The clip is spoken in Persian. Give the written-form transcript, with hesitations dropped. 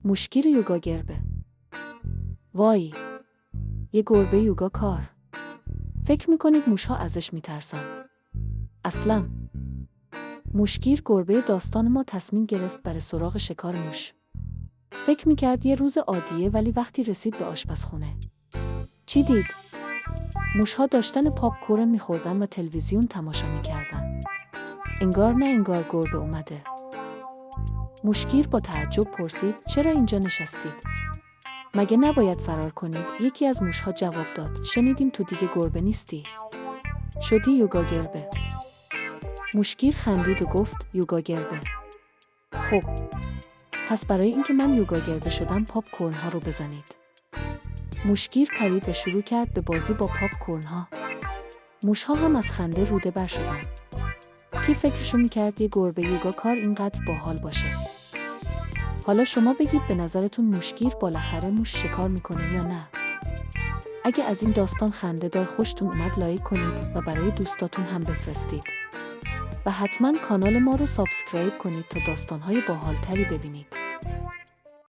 موشگیر یوگا گربه. وای، یه گربه یوگا کار. فکر میکنید موشها ازش میترسن؟ اصلاً. موشگیر گربه داستان ما تصمیم گرفت بره سراغ شکار موش. فکر میکرد یه روز عادیه، ولی وقتی رسید به آشپزخونه چی دید؟ موشها داشتن پاپ کورن میخوردن و تلویزیون تماشا میکردن. انگار نه انگار گربه اومده. موشگیر با تعجب پرسید چرا اینجا نشستید؟ مگه نباید فرار کنید؟ یکی از موشها جواب داد شنیدیم تو دیگه گربه نیستی. شدی یوگا گربه. موشگیر خندید و گفت یوگا گربه. خب، پس برای اینکه من یوگا گربه شدم پاپ کورن ها رو بزنید. موشگیر پرید و شروع کرد به بازی با پاپ کورن ها. موشها هم از خنده روده بر شدن. کی فکرشو میکرد یه گربه یوگا کار اینقدر باحال باشه؟ حالا شما بگید به نظرتون موشگیر بالاخره موش شکار میکنه یا نه؟ اگه از این داستان خنده دار خوشتون اومد لایک کنید و برای دوستاتون هم بفرستید. و حتما کانال ما رو سابسکرایب کنید تا داستان‌های باحال‌تری ببینید.